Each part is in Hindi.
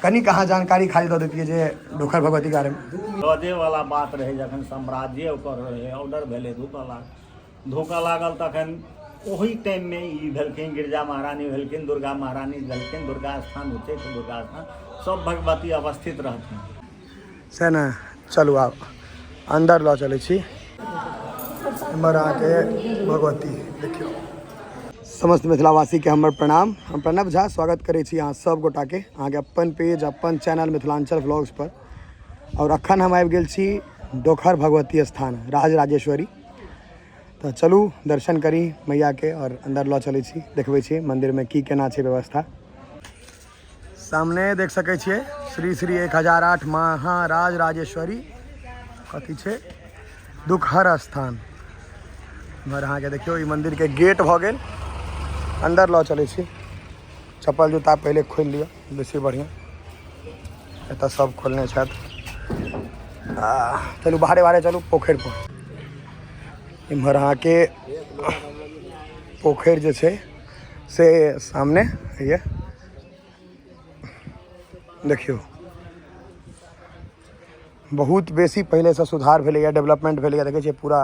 कनी कहाँ जानकारी खाली दऽ देतियै जे डोखर भगवती के बारे में। गजे वाला बात रहे जखन साम्राज्य ओकर रहे ऑर्डर भेले धोखा लागल तखन ओही टाइम में ई भेलखिन गिरजा महारानी भेलखिन, दुर्गा महारानी भेलखिन, दुर्गा स्थान उच्चैठ दुर्गा स्थान सब भगवती अवस्थित रहथिन से ने। चलू आब अंदर लऽ चलै छी। हमर अहाँके भगवती देखियौ। समस्त मिथिलावासी के हमर प्रणाम। हम प्रणव झा स्वागत करै छी अहाँ सब गोटा के अहाँके अपन पेज अपन चैनल मिथिलांचल व्लॉग्स पर। और अखन हम आबि गेल छी डोखर भगवती स्थान राजराजेश्वरी। तो चलू दर्शन करी मैया के और अंदर लऽ चलै छी, देखबै छी मंदिर में की केना छै व्यवस्था। सामने देख सकै छियै श्री श्री 1008 महाराज राजेश्वरी कथी छै दुखहर स्थान। इमहर अहाँके देखियौ ई मंदिर के गेट भऽ गेल। अंदर लऽ चलै छी। चप्पल जूता पहले खोलि लिअ, बेसी बढ़िया। एतऽ सब खोलने छथि। चलू बाहरे बाहरे चलू पोखरि पर। इमहर अहाँके पोखरि जे छै से सामने ये देखियौ। बहुत बेसी पहले से सुधार भेलैया, डेवलपमेंट भेलैया। देखै छियै पूरा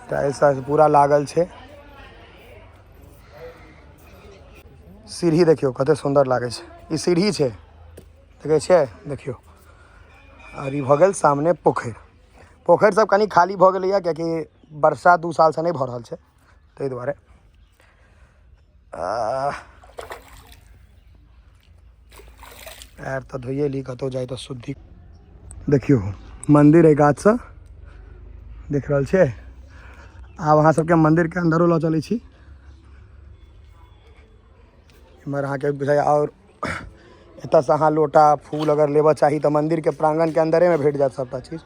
टाइल्स पूरा लागल छै। सीढ़ी देखियो कते सुंदर लागे छै। ई सीढ़ी छै देखै छियै देखियो। और ई भऽ गेल सामने पोखरि। पोखरि सब कनी खाली भऽ गेलैया कियाकि वर्षा 2 साल से नहीं भऽ रहल छै ताहि दुआरे। पैर तो धोइए ली, कतौ जाए तो शुद्धि। देखियो मंदिर है गाछ से देख रहल छै। आब अहाँ सबके मंदिर के अंदरो लऽ चलै छी। इमहर अहाँके बुझाइए और एतऽ से अहाँ लोटा फूल अगर लेबऽ चाही तो मंदिर के प्रांगण के अंदरे में भेट जाएत। सबटा चीज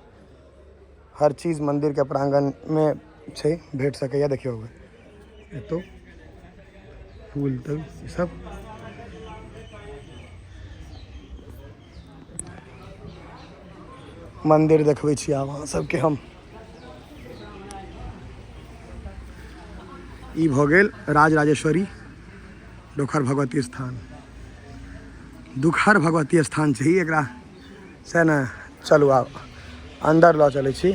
हर चीज मंदिर के प्रांगण में छै, भेट सकैया। देखियौ एतौ फूल तल सब। मंदिर देखबै छी आब अहाँ सबके हम। ई भऽ गेल राजराजेश्वरी डोखर भगवती स्थान। दुखहर भगवती स्थान छै एकरा से ने। चलू आब अंदर लऽ चलै छी।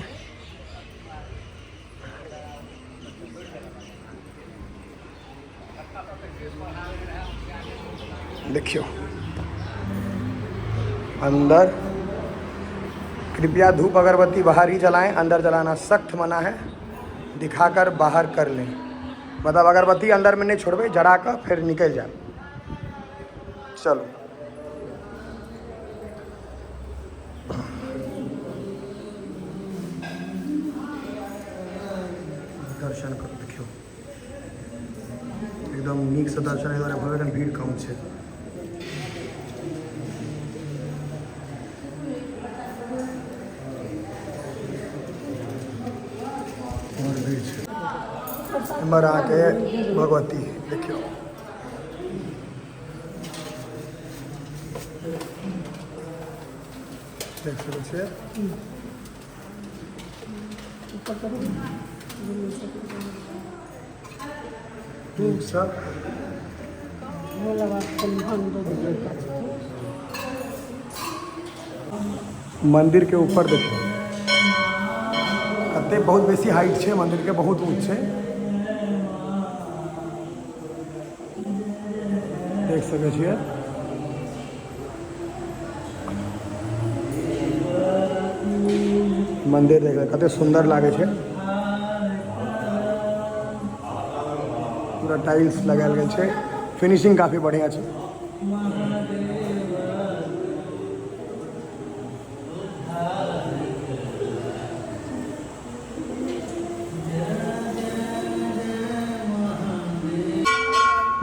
देखियो अंदर कृपया धूप अगरबत्ती बाहर ही जलाएं, अंदर जलाना सख्त मना है। दिखाकर बाहर कर लें, मतलब अगरबत्ती अंदर में नहीं छोड़बै, जरा कर फिर निकल जाए। चलो दर्शन करो। देखियो एकदम नीक से दर्शन द्वारा भगवान भीड़ कम छै। और भीड़ छै। इमहर आके भगवती देखियो। देख सकै छियै सब मंदिर के ऊपर देखियो कते बहुत बेसी हाइट छै मंदिर के, बहुत ऊंच छै। देख सकै छियै मंदिर देख कते सुंदर लागे छै। पूरा टाइल्स लगायल गेल छै, फिनिशिंग काफी बढ़िया छै।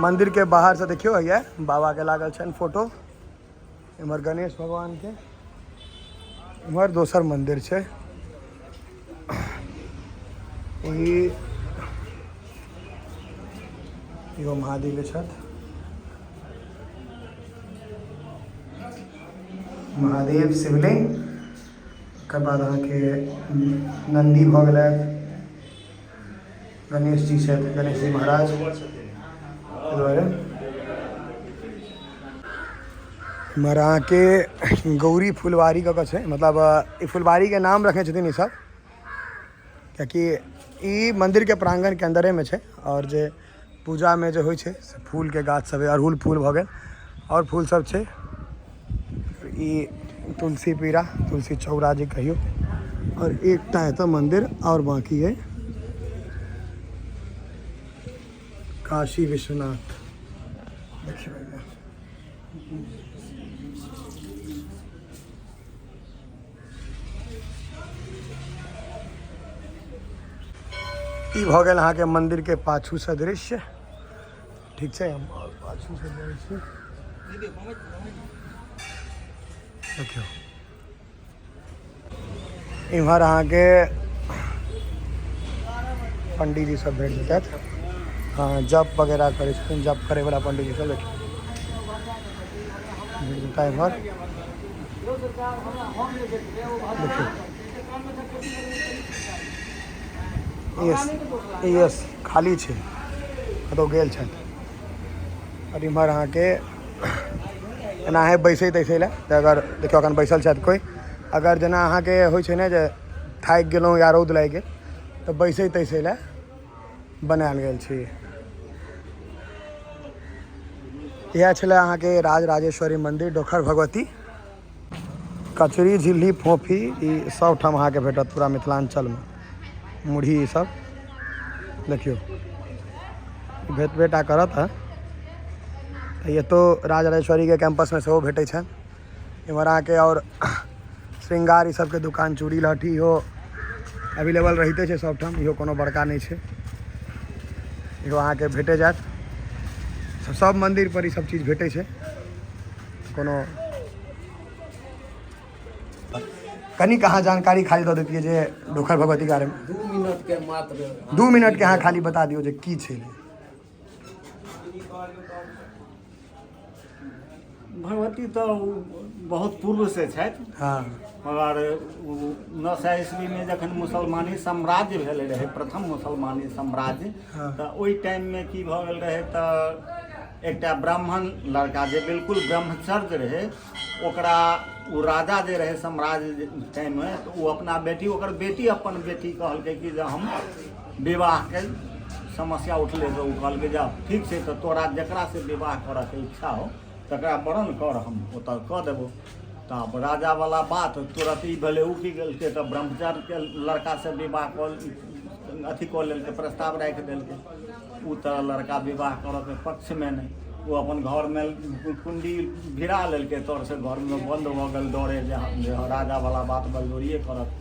मंदिर के बाहर से देखियो है बाबा के लागल छन फोटो। इमहर गणेश भगवान के, इमहर दोसर मंदिर छै। इहो महादेव छथि। महादेव शिवलिंग के बाद अहाँके नंदी भऽ गेलथि, गणेश जी छथि, गणेश जी महाराज। हमारा अहाँ के गौरी फुलवारी का छै, मतलब ई फुलवारी के नाम रखे छथिन ई सब, कियाकि ई मंदिर के प्रांगण के अंदरे में छै। और जे पूजा में जो होइ छै से फूल के गाछ सब है, अड़हुल फूल भ गेल और फूल सब छै। ई तुलसी पीरा, तुलसी चौरा जे कहियो, और एकटा एतऽ मंदिर और बाकी है काशी विश्वनाथ। देखिए ई भऽ गेल अहाँ के मंदिर के पाछू से दृश्य। ठीक छै, हम पाछू से जाइ छी। देखियो इम्हर अहाँ के पंडित जी सब भेट जेतैथ। हाँ, जप वगैरह करे छथिन, जप करे वाला पंडित जी सब देखियो भेट जेता इम्हर। देखियो यस खाली छै, कतौ गेल छथि। और इम्हर अहाँ के एनाहे बैसे तैसे लए, तऽ अगर देखियो अखन बैसल छथि कोई, अगर जेना अहाँ के होइ छै ने जे थाकि गेलहुँ या रौद लागि गेल तऽ बैसे तैसे लए बनायल गेल छै। इएह छलै अहाँ के राजराजेश्वरी मंदिर डोखर भगवती। कचरी, झिल्ली, फोफी ई सब ठाम अहाँ के भेटत पूरा मिथिलांचल में। मुढ़ी ई सब देखियो भेटबेटा करत। ये तो राजराजेश्वरी के कैंपस में सेहो भेटै छै। इम्हर अहाँ के और श्रृंगार ई सब के दुकान, चूड़ी लहठी इहो अवेलेबल रहिते छै सब ठाम, इहो कोनो बड़का नहीं छै, इहो अहाँ के भेटे जायत। सब मंदिर पर ई सब चीज भेटै छै। कोनो कनी कहाँ जानकारी खाली दऽ देतियै जे डोखर भगवती के बारे में। 2 मिनट के मात्र 2 मिनट के अहाँ खाली बता दियौ जे की छै। भगवती तो बहुत पूर्व से छथि, हाँ मगर 900 ईस्वी में जखन मुसलमानी साम्राज्य भेल रहे, प्रथम मुसलमानी साम्राज्य, हाँ। तऽ ओहि टाइम में की भऽ गेल रहे तऽ एकटा ब्राह्मण लड़का जे बिल्कुल ब्रह्मचर्य रहे, ओकरा ओ राजा जे रहे साम्राज्य टाइम में, तऽ ओ अपना बेटी, ओकर बेटी अपन बेटी कहलकै कि जे हम विवाह के समस्या उठले तऽ ओ कहलकै जे ठीक छै, तऽ तोरा जकरा से विवाह करऽ के इच्छा हो तकरा वरण कर, हम ओतऽ कऽ देबो। तऽ राजा वाला बात तुरंत ही भेलै, ओ की केलकै तऽ ब्रह्मचारी के लड़का से विवाह अथी कऽ लेलकै, प्रस्ताव राखि देलकै। ओ तऽ लड़का विवाह करऽ के पक्ष में नहीं, वो अपन घर में कुंडी भिड़ा लेलकै, तौर से घर में बंद भऽ गेल, डरे जे राजा वाला बात बलजोरिए करत।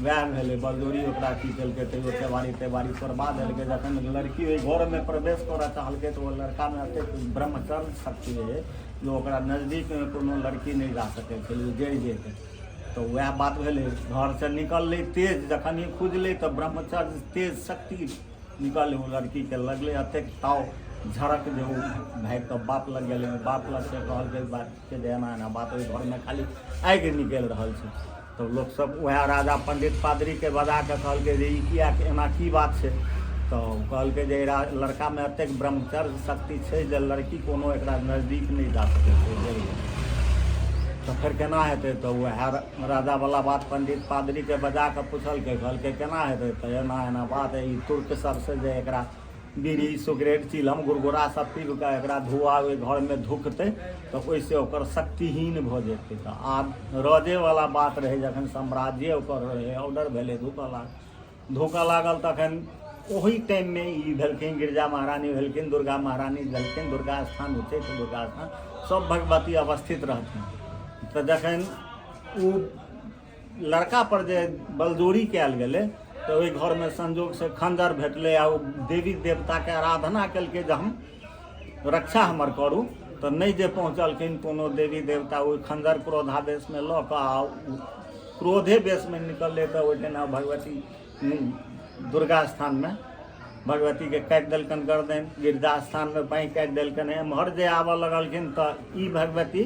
वएह भेलै बलजोरी, ओकरा की केलकै तैयो तेवारी करबा देलकै। जखन लड़की ओहि घर में प्रवेश करऽ चाहलकै तऽ ओ लड़का में एतेक ब्रह्मचर्य शक्ति रहै जे ओकरा नजदीक में कोनो लड़की नहीं जा सकै छलै, जरि जेतै। तऽ वएह बात भेलै, घर से निकललै तेज, जखन ही खुजलै तऽ ब्रह्मचर्य तेज शक्ति निकललै, ओ लड़की के लगलै एतेक ताव झड़क जे ओ भागि कऽ बाप लग गेलै। बाप लग से कहलकै बात के जे एना एना बात, ओहि घर में खाली आगि निकलि रहल छै। तो लोग सब वह राजा पंडित पादरी के बजा के कहलकै जे ई किया एना की बात छै। तो कहलकै जे लड़का में एतेक ब्रह्मचर्य शक्ति छै जे लड़की कोनो एकरा नजदीक नहीं जा सकै छै। तो फिर केना हेतै, तो वह राजा वाला बात पंडित पादरी के बजा के पूछलकै, कहलकै केना हेतै, तो एना एना बात है, ई तुर्क सब से जे एकरा बीड़ी सिगरेट चिलम गुरगुरा सब पीब के एकरा धुआ ओहि घर में धुकतै तो ओहिसे ओकर शक्तिहीन भऽ जेतै। तऽ आब रजे वाला बात रहे, जखन साम्राज्य ओकर रहे, ऑर्डर भेलै धुकऽ लागल तखन ओहि टाइम में ई भेलखिन गिरजा महारानी भेलखिन, दुर्गा महारानी भेलखिन, दुर्गा स्थान उच्चैठ दुर्गा स्थान सब भगवती अवस्थित रहथिन। तऽ जखन ओ लड़का पर जे बलजोरी कयल गेलै तो ओहि घर में संजोग से खंजर भेटलै, आ ओ देवी देवता के आराधना केलकै जे हम रक्षा हमर करू। तो नहीं जे पहुँचलखिन कोनो देवी देवता, ओ खंजर क्रोधावेश में लऽ कऽ क्रोधे वेश में निकललै, तो ओहि दिन भगवती दुर्गा स्थान में भगवती के काटि देलकन गर्दन, गिरजा स्थान में बाँहि काटि देलकन। एम्हर जे आबऽ लगलखिन तऽ ई भगवती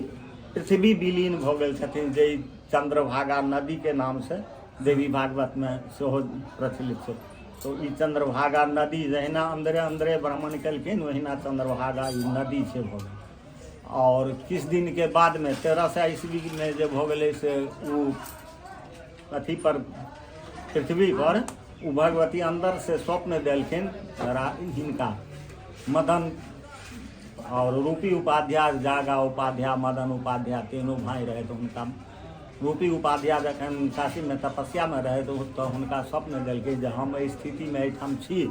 पृथ्वी विलीन भऽ गेल छथिन, जे चंद्रभागा नदी के नाम से देवी भागवत में सेहो प्रचलित छै। तो ई चंद्रभागा नदी जहिना अंदरे अंदरे भ्रमण केलखिन, ओहिना चंद्रभागा ई नदी छै भऽ गेल। और किस दिन के बाद में 1300 ईस्वी में जब हो गए से वो अथी पर पृथ्वी पर वो भगवती अंदर से स्वप्न देलखिन हिनका मदन और रूपी उपाध्याय जागा उपाध्याय मदन उपाध्याय तीनों भाई रहे तो उनका रूपी उपाध्याय जखन काशी में तपस्या में रहे तो हुनका स्वप्न देलकै जे हम एहि स्थिति में एहिठाम छी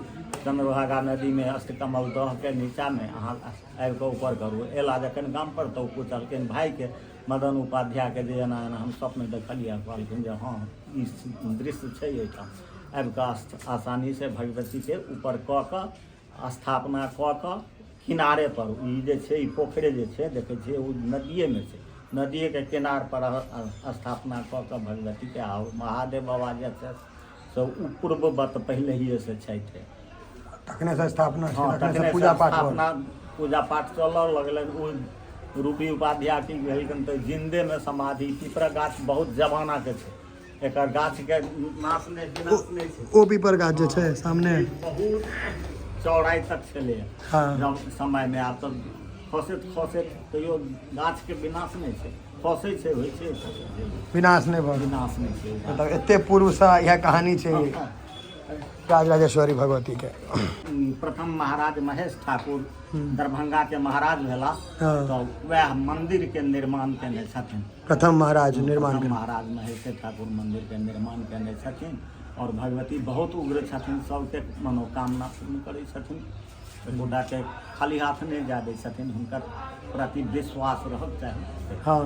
चंद्रभागा नदी में अष्टकमल दह के नीचा में अहाँ आबि कऽ ऊपर करू। एला जखन गाम पर तो पूछलखिन भाई के मदन उपाध्याय के जे एना एना हम स्वप्न देखलियै, कहलखिन जे हाँ ई दृश्य छै एहिठाम, आबि कऽ आसानी से भगवती के ऊपर कऽ कऽ स्थापना कऽ कऽ किनारे पर ई जे छै ई पोखरि जे छै देखै छियै ओ नदिये में छै, नदिये के किनार पर स्थापना कऽ कऽ भगवती के आओ महादेव बाबा जे छै से पूर्ववत पहले ही से छथि। तखने से स्थापना छै, हाँ, तखने तखने से पूजा पाठ स्थापना पूजा पाठ चलऽ लगलनि। ओ रूपी उपाध्याय की भेलखिन तऽ जिंदे में समाधि। पीपर गाछ बहुत जमाना के छै, एकर गाछ के नाश नहि छै। ओ पीपर गाछ जे छै सामने बहुत चौड़ाई तक छलै हाँ समय में। आब तऽ खसैत खसैत तैयो गाछ के विनाश नहीं छै, खसै छै होइ छै, विनाश नहीं भऽ विनाश नहीं छै। मतलब एते पूर्व से यह कहानी छै राजराजेश्वरी भगवती के। प्रथम महाराज महेश ठाकुर दरभंगा के महाराज भेला हाँ। तो वह मंदिर के निर्माण केने छथिन। प्रथम महाराज निर्माण प्रथम केने। महाराज महेश ठाकुर मंदिर के निर्माण केने छथिन। और भगवती बहुत उग्र छथिन, सबके मनोकामना पूर्ण करै छथिन। गोटा के खाली हाथ नहीं जा दै छथिन, हुनकर प्रति विश्वास रहक चाही। हाँ